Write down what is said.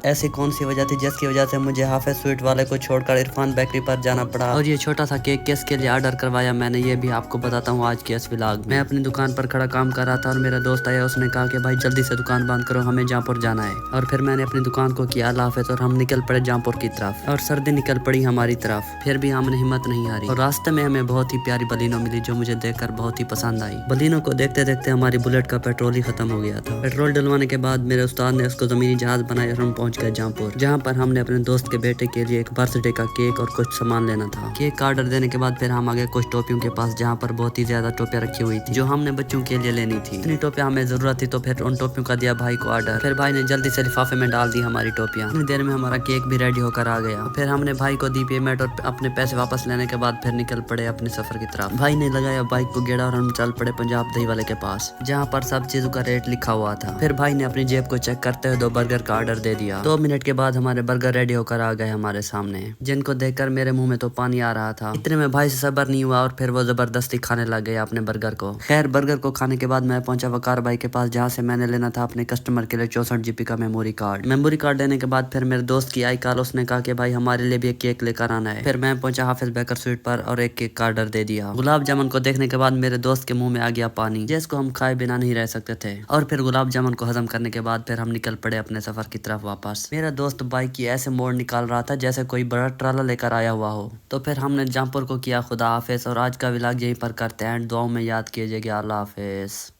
ऐसी कौन सी वजह थी जिसकी वजह से मुझे हाफिज स्वीट वाले को छोड़कर इरफान बेकरी पर जाना पड़ा। और ये छोटा सा केक किसके लिए ऑर्डर करवाया मैंने, ये भी आपको बताता हूँ आज के इस व्लॉग में। मैं अपनी दुकान पर खड़ा काम कर रहा था और मेरा दोस्त आया, उसने कहा कि भाई जल्दी से दुकान बंद करो, हमें जहाँपुर जाना है। और फिर मैंने अपनी दुकान को किया अल्लाह हाफिज और हम निकल पड़े जहाँपुर की तरफ। और सर्दी निकल पड़ी हमारी तरफ, फिर भी हमने हिम्मत नहीं हारी। और रास्ते में हमें बहुत ही प्यारी बलिनो मिली जो मुझे देखकर बहुत ही पसंद आई। बलिनो को देखते देखते हमारी बुलेट का पेट्रोल ही खत्म हो गया था। पेट्रोल डलवाने के बाद मेरे उस्ताद ने उसको जमीनी जहाज बनाया और हम पहुंच गए जहाँपुर, जहाँ पर हमने अपने दोस्त के बेटे के लिए एक बर्थडे का केक और कुछ सामान लेना था। केक का ऑर्डर देने के बाद फिर हम आ गए कुछ टोपियों के पास, जहाँ पर बहुत ही ज्यादा टोपियां रखी हुई थी जो हमने बच्चों के लिए लेनी थी। इतनी टोपियां हमें जरूरत थी तो फिर उन टोपियों का दिया भाई को ऑर्डर। फिर भाई ने जल्दी से लिफाफे में डाल दी हमारी टोपियां। इतनी देर में हमारा केक भी रेडी होकर आ गया। फिर हमने भाई को दी पेमेंट और अपने पैसे वापस लेने के बाद फिर निकल पड़े अपने सफर की तरफ। भाई ने लगाया बाइक को गेड़ा और हम चल पड़े पंजाब दही वाले के पास, जहाँ पर सब चीजों का रेट लिखा हुआ था। फिर भाई ने अपनी जेब को चेक करते हुए 2 बर्गर का ऑर्डर दे दिया। 2 मिनट के बाद हमारे बर्गर रेडी होकर आ गए हमारे सामने, जिनको देखकर मेरे मुंह में तो पानी आ रहा था। इतने में भाई से सब्र नहीं हुआ और फिर वो जबरदस्ती खाने लग गए अपने बर्गर को। खैर बर्गर को खाने के बाद मैं पहुंचा वकार भाई के पास, जहाँ से मैंने लेना था अपने कस्टमर के लिए 64 GB का मेमोरी कार्ड। मेमोरी कार्ड लेने के बाद फिर मेरे दोस्त की आई कॉल, उसने कहा कि भाई हमारे लिए भी एक केक लेकर आना है। फिर मैं पहुंचा हाफिज बेकर स्वीट पर और एक केक का ऑर्डर दे दिया। गुलाब जामुन को देखने के बाद मेरे दोस्त के मुंह में आ गया पानी, जिसको हम खाए बिना नहीं रह सकते थे। और फिर गुलाब जामुन को हजम करने के बाद फिर हम निकल पड़े अपने सफर की तरफ वापस। मेरा दोस्त बाइक की ऐसे मोड़ निकाल रहा था जैसे कोई बड़ा ट्राला लेकर आया हुआ हो। तो फिर हमने जहाँपुर को किया खुदा हाफिज और आज का व्लॉग यहीं पर करते हैं। दुआओं में याद कीजिएगा। अल्लाह हाफिज।